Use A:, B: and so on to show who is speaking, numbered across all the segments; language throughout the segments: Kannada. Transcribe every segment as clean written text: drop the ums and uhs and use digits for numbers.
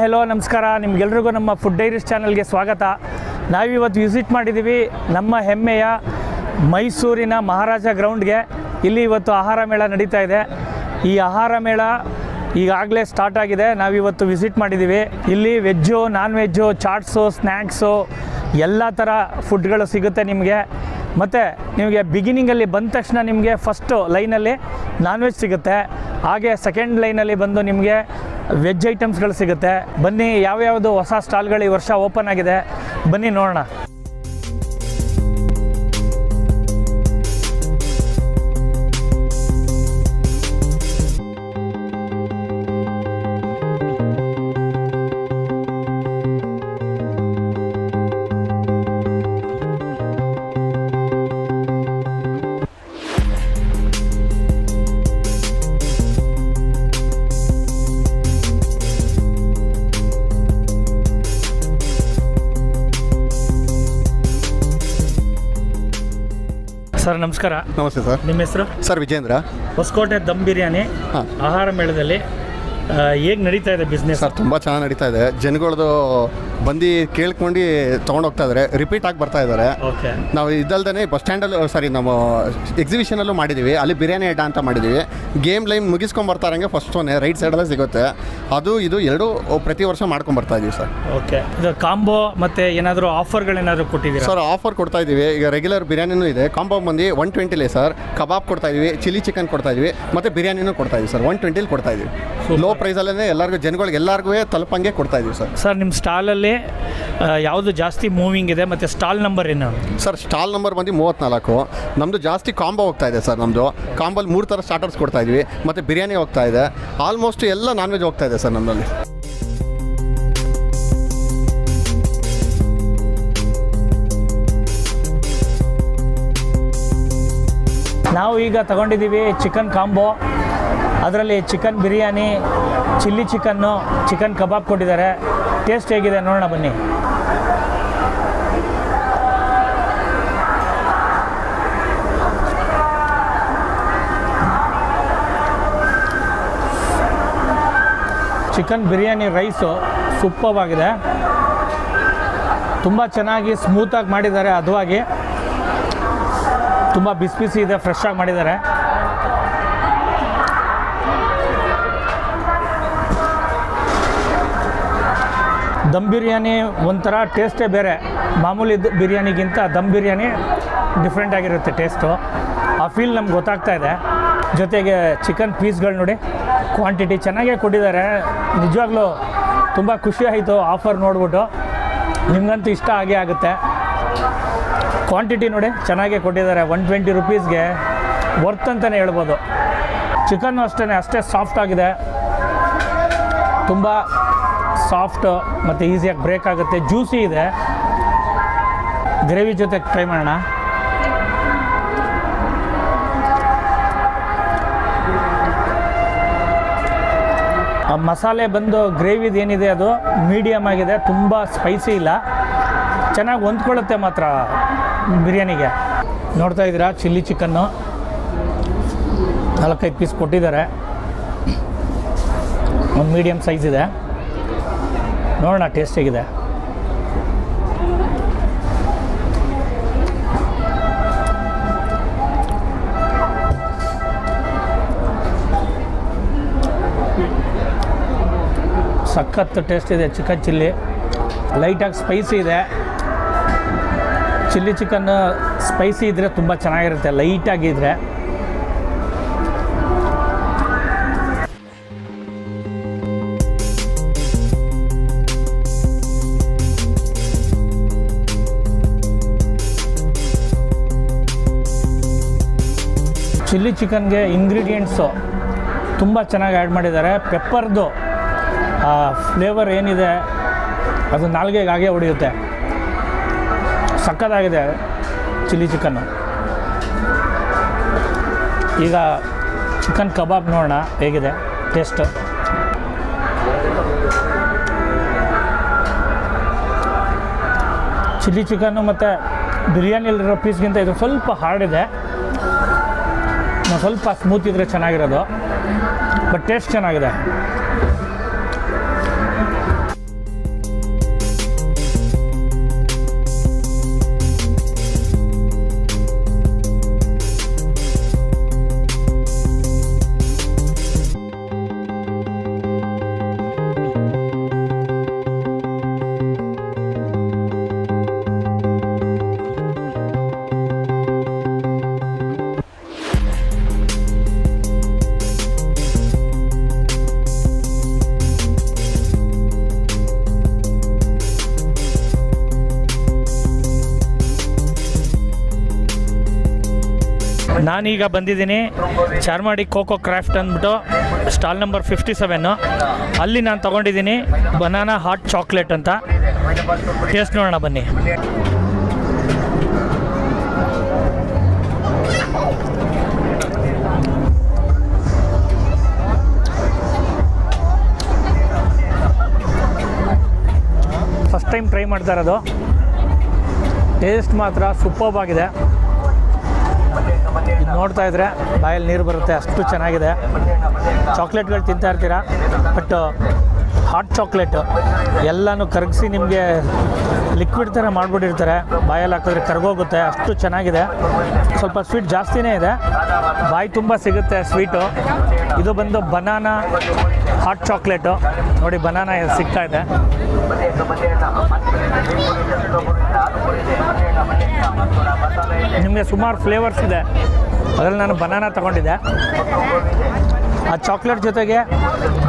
A: ಹೆಲೋ ನಮಸ್ಕಾರ. ನಿಮಗೆಲ್ರಿಗೂ ನಮ್ಮ ಫುಡ್ ಡೈರೀಸ್ ಚಾನಲ್ಗೆ ಸ್ವಾಗತ. ನಾವಿವತ್ತು ವಿಸಿಟ್ ಮಾಡಿದ್ದೀವಿ ನಮ್ಮ ಹೆಮ್ಮೆಯ ಮೈಸೂರಿನ ಮಹಾರಾಜ ಗ್ರೌಂಡ್ಗೆ. ಇಲ್ಲಿ ಇವತ್ತು ಆಹಾರ ಮೇಳ ನಡೀತಾ ಇದೆ. ಈ ಆಹಾರ ಮೇಳ ಈಗಾಗಲೇ ಸ್ಟಾರ್ಟ್ ಆಗಿದೆ. ನಾವಿವತ್ತು ವಿಸಿಟ್ ಮಾಡಿದ್ದೀವಿ. ಇಲ್ಲಿ veg, non veg, chaats, snacks ಎಲ್ಲ ಥರ ಫುಡ್ಗಳು ಸಿಗುತ್ತೆ ನಿಮಗೆ. ಮತ್ತು ನಿಮಗೆ ಬಿಗಿನಿಂಗಲ್ಲಿ ಬಂದ ತಕ್ಷಣ ನಿಮಗೆ ಫಸ್ಟು ಲೈನಲ್ಲಿ ನಾನ್ ವೆಜ್ ಸಿಗುತ್ತೆ. ಹಾಗೆ ಸೆಕೆಂಡ್ ಲೈನಲ್ಲಿ ಬಂದು ನಿಮಗೆ ವೆಜ್ ಐಟಮ್ಸ್ಗಳು ಸಿಗುತ್ತೆ. ಬನ್ನಿ, ಯಾವ್ಯಾವುದು ಹೊಸ ಸ್ಟಾಲ್ಗಳು ಈ ವರ್ಷ ಓಪನ್ ಆಗಿದೆ, ಬನ್ನಿ ನೋಡೋಣ. ಸರ್ ನಮಸ್ಕಾರ.
B: ನಮಸ್ತೆ ಸರ್.
A: ನಿಮ್ಮ ಹೆಸರು?
B: ಸರ್ ವಿಜೇಂದ್ರ.
A: ಹೊಸಕೋಟೆ ದಮ್ ಬಿರಿಯಾನಿ ಆಹಾರ ಮೇಳದಲ್ಲಿ ಹೇಗೆ ನಡೀತಾ ಇದೆ ಬಿಸ್ನೆಸ್?
B: ಸರ್ ತುಂಬ ಚೆನ್ನಾಗಿ ನಡೀತಾ ಇದೆ. ಜನಗಳದು ಬಂದು ಕೇಳ್ಕೊಂಡು ತೊಗೊಂಡೋಗ್ತಾ ಇದ್ದಾರೆ, ರಿಪೀಟ್ ಆಗಿ ಬರ್ತಾ ಇದ್ದಾರೆ.
A: ಓಕೆ.
B: ನಾವು ಇದಲ್ದೇ ಬಸ್ ಸ್ಟ್ಯಾಂಡಲ್ಲೂ ನಮ್ಮ ಎಕ್ಸಿಬಿಷನಲ್ಲೂ ಮಾಡಿದ್ದೀವಿ. ಅಲ್ಲಿ ಬಿರಿಯಾನಿ ಅಡ್ಡ ಅಂತ ಮಾಡಿದ್ದೀವಿ. ಗೇಮ್ ಲೈನ್ ಮುಗಿಸ್ಕೊಂಬರ್ತಾರಂಗೆ ಫಸ್ಟ್ ಒನ್ ರೈಟ್ ಸೈಡಲ್ಲೇ ಸಿಗುತ್ತೆ. ಅದು ಇದು ಎರಡೂ ಪ್ರತಿ ವರ್ಷ ಮಾಡ್ಕೊಂಬರ್ತಾ ಇದ್ದೀವಿ ಸರ್.
A: ಓಕೆ. ಇದು ಕಾಂಬೋ ಮತ್ತು ಏನಾದರೂ ಆಫರ್ಗಳೇನಾದರೂ ಕೊಟ್ಟಿದ್ದೀವಿ?
B: ಸರ್ ಆಫರ್ ಕೊಡ್ತಾ ಇದ್ದೀವಿ. ಈಗ ರೆಗ್ಯುಲರ್ ಬಿರಿಯಾನಿನೂ ಇದೆ. ಕಾಂಬೋ ಬಂದು 120 ಸರ್. ಕಬಾಬ್ ಕೊಡ್ತಾ ಇದ್ದೀವಿ, ಚಿಲ್ಲಿ ಚಿಕನ್ ಕೊಡ್ತಾ ಇದ್ದೀವಿ, ಮತ್ತು ಬಿರಿಯಾನಿನೂ ಕೊಡ್ತಾ ಇದ್ದೀವಿ ಸರ್. 120 ಕೊಡ್ತಾ ಇದ್ದೀವಿ. ಲೋ ಪ್ರೈಸಲ್ಲೇ ಎಲ್ಲರಿಗೂ ಜನಗಳಿಗೆ ಎಲ್ಲರಿಗೂ ತಲುಪಂಗೆ ಕೊಡ್ತಾ ಇದ್ದೀವಿ ಸರ್.
A: ಸರ್ ನಿಮ್ಮ ಸ್ಟಾಲಲ್ಲಿ ಯಾವುದು ಜಾಸ್ತಿ ಮೂವಿಂಗ್ ಇದೆ ಮತ್ತು ಸ್ಟಾಲ್ ನಂಬರ್ ಏನು?
B: ಸರ್ ಸ್ಟಾಲ್ ನಂಬರ್ ಬಂದು 34. ನಮ್ಮದು ಜಾಸ್ತಿ ಕಾಂಬೋ ಹೋಗ್ತಾ ಇದೆ ಸರ್. ನಮ್ಮದು ಕಾಂಬೋಲ್ಲಿ 3 ಥರ ಸ್ಟಾರ್ಟರ್ಸ್ ಕೊಡ್ತಾ ಇದ್ವಿ, ಮತ್ತು ಬಿರಿಯಾನಿ ಹೋಗ್ತಾ ಇದೆ. ಆಲ್ಮೋಸ್ಟ್ ಎಲ್ಲ ನಾನ್ ವೆಜ್ ಹೋಗ್ತಾ ಇದೆ ಸರ್ ನಮ್ಮಲ್ಲಿ.
A: ನಾವು ಈಗ ತಗೊಂಡಿದ್ದೀವಿ ಚಿಕನ್ ಕಾಂಬೋ. ಅದರಲ್ಲಿ ಚಿಕನ್ ಬಿರಿಯಾನಿ, ಚಿಲ್ಲಿ ಚಿಕನ್ನು, ಚಿಕನ್ ಕಬಾಬ್ ಕೊಟ್ಟಿದ್ದಾರೆ. ಟೇಸ್ಟ್ ಹೇಗಿದೆ ನೋಡೋಣ ಬನ್ನಿ. ಚಿಕನ್ ಬಿರಿಯಾನಿ ರೈಸು ಸೂಪರ್ವಾಗಿದೆ. ತುಂಬ ಚೆನ್ನಾಗಿ ಸ್ಮೂತಾಗಿ ಮಾಡಿದ್ದಾರೆ. ಹದವಾಗಿ ತುಂಬ ಬಿಸಿ ಬಿಸಿ ಇದೆ, ಫ್ರೆಶ್ ಆಗಿ ಮಾಡಿದ್ದಾರೆ. ದಮ್ ಬಿರಿಯಾನಿ ಒಂಥರ ಟೇಸ್ಟೇ ಬೇರೆ. ಮಾಮೂಲಿ ಬಿರಿಯಾನಿಗಿಂತ ದಮ್ ಬಿರಿಯಾನಿ ಡಿಫ್ರೆಂಟ್ ಆಗಿರುತ್ತೆ ಟೇಸ್ಟು. ಆ ಫೀಲ್ ನಮ್ಗೆ ಗೊತ್ತಾಗ್ತಾ ಇದೆ. ಜೊತೆಗೆ ಚಿಕನ್ ಪೀಸ್ಗಳು ನೋಡಿ, ಕ್ವಾಂಟಿಟಿ ಚೆನ್ನಾಗೇ ಕೊಟ್ಟಿದ್ದಾರೆ. ನಿಜವಾಗ್ಲೂ ತುಂಬ ಖುಷಿ ಆಯಿತು ಆಫರ್ ನೋಡ್ಬಿಟ್ಟು. ನಿಮಗಂತೂ ಇಷ್ಟ ಆಗೇ ಆಗುತ್ತೆ. ಕ್ವಾಂಟಿಟಿ ನೋಡಿ ಚೆನ್ನಾಗೇ ಕೊಟ್ಟಿದ್ದಾರೆ. 120 ರುಪೀಸ್ಗೆ ವರ್ತ್ ಅಂತಲೇ ಹೇಳ್ಬೋದು. ಚಿಕನ್ನು ಅಷ್ಟೇ ಸಾಫ್ಟ್ ಆಗಿದೆ. ತುಂಬ ಸಾಫ್ಟು ಮತ್ತು ಈಸಿಯಾಗಿ ಬ್ರೇಕ್ ಆಗುತ್ತೆ. ಜ್ಯೂಸಿ ಇದೆ. ಗ್ರೇವಿ ಜೊತೆ ಟ್ರೈ ಮಾಡೋಣ. ಆ ಮಸಾಲೆ ಬಂದು ಗ್ರೇವಿದು ಏನಿದೆ ಅದು ಮೀಡಿಯಮ್ ಆಗಿದೆ. ತುಂಬ ಸ್ಪೈಸಿ ಇಲ್ಲ. ಚೆನ್ನಾಗಿ ಹೊಂದ್ಕೊಳ್ಳುತ್ತೆ ಮಾತ್ರ ಬಿರಿಯಾನಿಗೆ. ನೋಡ್ತಾ ಇದ್ದೀರಾ, ಚಿಲ್ಲಿ ಚಿಕನ್ನು 4-5 ಪೀಸ್ ಕೊಟ್ಟಿದ್ದಾರೆ. ಒಂದು ಮೀಡಿಯಮ್ ಸೈಜ್ ಇದೆ. ನೋಡೋಣ ಟೇಸ್ಟ್ ಹೇಗಿದೆ. ಸಖತ್ ಟೇಸ್ಟ್ ಇದೆ. ಚಿಕನ್ ಚಿಲ್ಲಿ ಲೈಟಾಗಿ ಸ್ಪೈಸಿ ಇದೆ. ಚಿಲ್ಲಿ ಚಿಕನ್ ಸ್ಪೈಸಿ ಇದ್ದರೆ ತುಂಬ ಚೆನ್ನಾಗಿರುತ್ತೆ, ಲೈಟಾಗಿದ್ದರೆ. ಚಿಲ್ಲಿ ಚಿಕನ್ಗೆ ಇಂಗ್ರೀಡಿಯೆಂಟ್ಸು ತುಂಬ ಚೆನ್ನಾಗಿ ಆ್ಯಡ್ ಮಾಡಿದ್ದಾರೆ. ಪೆಪ್ಪರ್ದು ಫ್ಲೇವರ್ ಏನಿದೆ ಅದು ನಾಲ್ಗೆಗೆ ಹಾಗೆ ಹೊಡೆಯುತ್ತೆ. ಸಕ್ಕತ್ತಾಗಿದೆ ಚಿಲ್ಲಿ ಚಿಕನ್ನು. ಈಗ ಚಿಕನ್ ಕಬಾಬ್ ನೋಡೋಣ ಹೇಗಿದೆ ಟೇಸ್ಟು. ಚಿಲ್ಲಿ ಚಿಕನ್ನು ಮತ್ತು ಬಿರಿಯಾನಿಯಲ್ಲಿರೋ ಪೀಸ್ಗಿಂತ ಇದು ಸ್ವಲ್ಪ ಹಾರ್ಡ್ ಇದೆ. ಸ್ವಲ್ಪ ಸ್ಮೂತ್ ಇದ್ದರೆ ಚೆನ್ನಾಗಿರೋದು, ಬಟ್ ಟೇಸ್ಟ್ ಚೆನ್ನಾಗಿದೆ. ನಾನೀಗ ಬಂದಿದ್ದೀನಿ ಚಾರ್ಮಾಡಿ ಕೋಕೋ ಕ್ರಾಫ್ಟ್ ಅಂದ್ಬಿಟ್ಟು ಸ್ಟಾಲ್ ನಂಬರ್ 57. ಅಲ್ಲಿ ನಾನು ತೊಗೊಂಡಿದ್ದೀನಿ ಬನಾನಾ ಹಾಟ್ ಚಾಕ್ಲೇಟ್ ಅಂತ. ಟೇಸ್ಟ್ ನೋಡೋಣ ಬನ್ನಿ. ಫಸ್ಟ್ ಟೈಮ್ ಟ್ರೈ ಮಾಡ್ತಾ ಇರೋದು. ಟೇಸ್ಟ್ ಮಾತ್ರ ಸೂಪರ್ಬ್ ಆಗಿದೆ. ಇದು ನೋಡ್ತಾ ಇದ್ರೆ ಬಾಯಲ್ಲಿ ನೀರು ಬರುತ್ತೆ, ಅಷ್ಟು ಚೆನ್ನಾಗಿದೆ. ಚಾಕ್ಲೇಟ್ಗಳು ತಿಂತಾ ಇರ್ತೀರಾ, ಬಟ್ ಹಾಟ್ ಚಾಕ್ಲೇಟು ಎಲ್ಲನೂ ಕರಗಿಸಿ ನಿಮಗೆ ಲಿಕ್ವಿಡ್ ಥರ ಮಾಡಿಬಿಟ್ಟಿರ್ತಾರೆ. ಬಾಯಲ್ಲಿ ಹಾಕಿದ್ರೆ ಕರಗೋಗುತ್ತೆ, ಅಷ್ಟು ಚೆನ್ನಾಗಿದೆ. ಸ್ವಲ್ಪ ಸ್ವೀಟ್ ಜಾಸ್ತಿನೇ ಇದೆ, ಬಾಯಿ ತುಂಬ ಸಿಗುತ್ತೆ ಸ್ವೀಟು. ಇದು ಬಂದು ಬನಾನಾ ಹಾಟ್ ಚಾಕ್ಲೇಟು. ನೋಡಿ ಬನಾನಾ ಸಿಗ್ತಾ ಇದೆ. ನಿಮಗೆ ಸುಮಾರು ಫ್ಲೇವರ್ಸ್ ಇದೆ, ಅದರಲ್ಲಿ ನಾನು ಬನಾನಾ ತೊಗೊಂಡಿದ್ದೆ. ಆ ಚಾಕ್ಲೇಟ್ ಜೊತೆಗೆ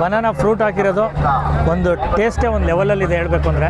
A: ಬನಾನಾ ಫ್ರೂಟ್ ಹಾಕಿರೋದು ಒಂದು ಟೇಸ್ಟೇ ಒಂದು ಲೆವೆಲಲ್ಲಿದೆ ಹೇಳಬೇಕು ಅಂದರೆ.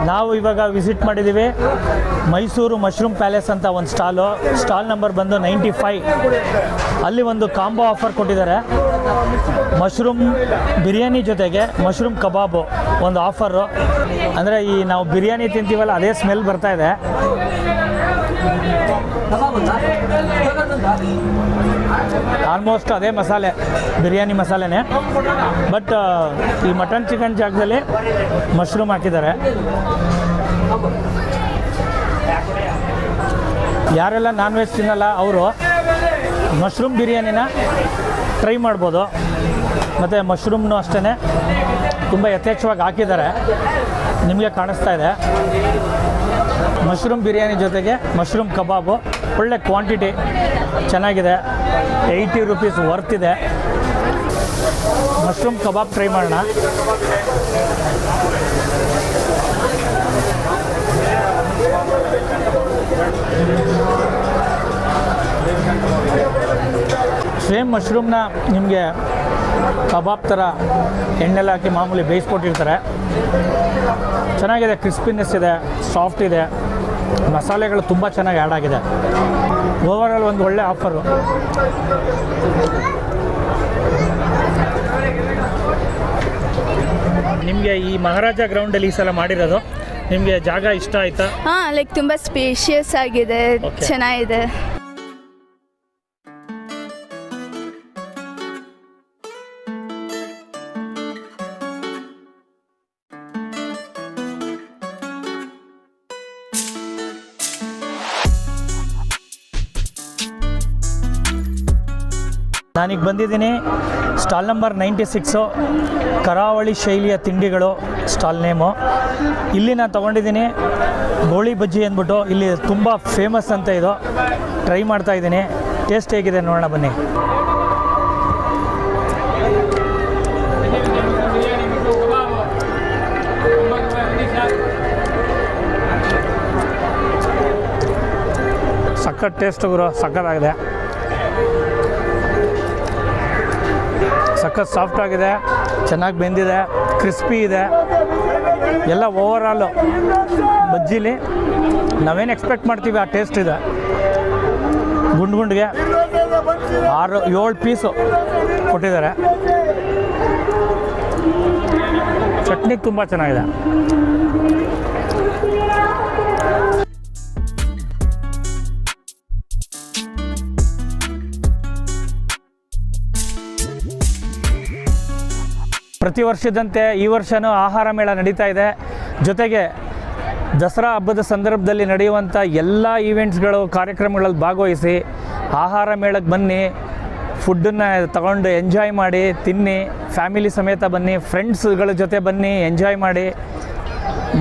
A: ನಾವು ಇವಾಗ ವಿಸಿಟ್ ಮಾಡಿದ್ದೀವಿ ಮೈಸೂರು ಮಶ್ರೂಮ್ ಪ್ಯಾಲೇಸ್ ಅಂತ ಒಂದು ಸ್ಟಾಲ್ ನಂಬರ್ ಬಂದು 95. ಅಲ್ಲಿ ಒಂದು ಕಾಂಬೋ ಆಫರ್ ಕೊಟ್ಟಿದ್ದಾರೆ. ಮಶ್ರೂಮ್ ಬಿರಿಯಾನಿ ಜೊತೆಗೆ ಮಶ್ರೂಮ್ ಕಬಾಬು ಒಂದು ಆಫರು. ಅಂದರೆ ಈ ನಾವು ಬಿರಿಯಾನಿ ತಿಂತೀವಲ್ಲ ಅದೇ ಸ್ಮೆಲ್ ಬರ್ತಾ ಇದೆ. ಆಲ್ಮೋಸ್ಟ್ ಅದೇ ಮಸಾಲೆ, ಬಿರಿಯಾನಿ ಮಸಾಲೆನೇ, ಬಟ್ ಈ ಮಟನ್ ಚಿಕನ್ ಜಾಗದಲ್ಲಿ ಮಶ್ರೂಮ್ ಹಾಕಿದ್ದಾರೆ. ಯಾರೆಲ್ಲ ನಾನ್ ವೆಜ್ ತಿನ್ನಲ್ಲ ಅವರು ಮಶ್ರೂಮ್ ಬಿರಿಯಾನಿನ ಟ್ರೈ ಮಾಡ್ಬೋದು. ಮತ್ತು ಮಶ್ರೂಮ್ನು ಅಷ್ಟೇ ತುಂಬ ಯಥೇಚ್ಛವಾಗಿ ಹಾಕಿದ್ದಾರೆ, ನಿಮಗೆ ಕಾಣಿಸ್ತಾ ಇದೆ. ಮಶ್ರೂಮ್ ಬಿರಿಯಾನಿ ಜೊತೆಗೆ ಮಶ್ರೂಮ್ ಕಬಾಬು ಒಳ್ಳೆ ಕ್ವಾಂಟಿಟಿ ಚೆನ್ನಾಗಿದೆ. 80 ರೂಪೀಸ್ ವರ್ತ್ ಇದೆ. ಮಶ್ರೂಮ್ ಕಬಾಬ್ ಟ್ರೈ ಮಾಡೋಣ. ಸೇಮ್ ಮಶ್ರೂಮ್ನ ನಿಮಗೆ ಕಬಾಬ್ ಥರ ಎಣ್ಣೆಲ್ಲ ಹಾಕಿ ಮಾಮೂಲಿ ಬೇಯಿಸ್ಕೊಟ್ಟಿರ್ತಾರೆ. ಚೆನ್ನಾಗಿದೆ, ಕ್ರಿಸ್ಪಿನೆಸ್ ಇದೆ, ಸಾಫ್ಟ್ ಇದೆ, ಮಸಾಲೆಗಳು ತುಂಬ ಚೆನ್ನಾಗಿ ಆ್ಯಡ್ ಆಗಿದೆ. ಓವರಾಲ್ ಒಂದು ಒಳ್ಳೆ ಆಫರು. ನಿಮಗೆ ಈ ಮಹಾರಾಜ ಗ್ರೌಂಡಲ್ಲಿ ಈ ಸಲ ಮಾಡಿರೋದು ನಿಮಗೆ ಜಾಗ ಇಷ್ಟ ಆಯ್ತಾ?
C: ಹಾಂ, ಲೈಕ್ ತುಂಬ ಸ್ಪೇಷಿಯಸ್ ಆಗಿದೆ, ಚೆನ್ನಾಗಿದೆ.
A: ನಾನೀಗ ಬಂದಿದ್ದೀನಿ ಸ್ಟಾಲ್ ನಂಬರ್ 96, ಕರಾವಳಿ ಶೈಲಿಯ ತಿಂಡಿಗಳು ಸ್ಟಾಲ್ ನೇಮು. ಇಲ್ಲಿ ನಾನು ತೊಗೊಂಡಿದ್ದೀನಿ ಗೋಳಿ ಬಜ್ಜಿ ಅಂದ್ಬಿಟ್ಟು, ಇಲ್ಲಿ ತುಂಬ ಫೇಮಸ್ ಅಂತ ಇದು. ಟ್ರೈ ಮಾಡ್ತಾ ಇದ್ದೀನಿ, ಟೇಸ್ಟ್ ಹೇಗಿದೆ ನೋಡೋಣ ಬನ್ನಿ. ಸಖತ್ ಟೇಸ್ಟ್ ಗುರು, ಸಖತ್ತಾಗಿದೆ. ಸಖತ್ ಸಾಫ್ಟ್ ಆಗಿದೆ, ಚೆನ್ನಾಗಿ ಬೆಂದಿದೆ, ಕ್ರಿಸ್ಪಿ ಇದೆ ಎಲ್ಲ. ಓವರಾಲು ಬಜ್ಜಿಲಿ ನಾವೇನು ಎಕ್ಸ್ಪೆಕ್ಟ್ ಮಾಡ್ತೀವಿ ಆ ಟೇಸ್ಟ್ ಇದೆ. ಗುಂಡ್ಗೆ 6-7 ಪೀಸು ಕೊಟ್ಟಿದ್ದಾರೆ. ಚಟ್ನಿ ತುಂಬ ಚೆನ್ನಾಗಿದೆ. ಪ್ರತಿ ವರ್ಷದಂತೆ ಈ ವರ್ಷವೂ ಆಹಾರ ಮೇಳ ನಡೀತಾ ಇದೆ. ಜೊತೆಗೆ ದಸರಾ ಹಬ್ಬದ ಸಂದರ್ಭದಲ್ಲಿ ನಡೆಯುವಂಥ ಎಲ್ಲ ಈವೆಂಟ್ಸ್ಗಳು, ಕಾರ್ಯಕ್ರಮಗಳಲ್ಲಿ ಭಾಗವಹಿಸಿ ಆಹಾರ ಮೇಳಕ್ಕೆ ಬನ್ನಿ. ಫುಡ್ಡನ್ನು ತಗೊಂಡು ಎಂಜಾಯ್ ಮಾಡಿ, ತಿನ್ನಿ. ಫ್ಯಾಮಿಲಿ ಸಮೇತ ಬನ್ನಿ, ಫ್ರೆಂಡ್ಸ್ಗಳ ಜೊತೆ ಬನ್ನಿ, ಎಂಜಾಯ್ ಮಾಡಿ.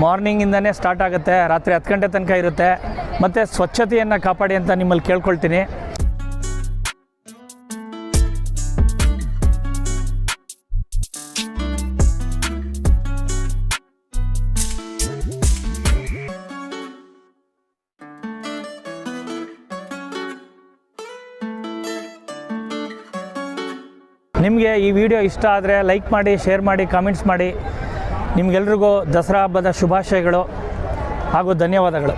A: ಮಾರ್ನಿಂಗಿಂದನೇ ಸ್ಟಾರ್ಟ್ ಆಗುತ್ತೆ, ರಾತ್ರಿ 10 ಗಂಟೆ ತನಕ ಇರುತ್ತೆ. ಮತ್ತು ಸ್ವಚ್ಛತೆಯನ್ನು ಕಾಪಾಡಿ ಅಂತ ನಿಮ್ಮಲ್ಲಿ ಕೇಳ್ಕೊಳ್ತೀನಿ. ನಿಮಗೆ ಈ ವಿಡಿಯೋ ಇಷ್ಟ ಆದರೆ ಲೈಕ್ ಮಾಡಿ, ಶೇರ್ ಮಾಡಿ, ಕಾಮೆಂಟ್ಸ್ ಮಾಡಿ. ನಿಮಗೆಲ್ರಿಗೂ ದಸರಾ ಹಬ್ಬದ ಶುಭಾಶಯಗಳು ಹಾಗೂ ಧನ್ಯವಾದಗಳು.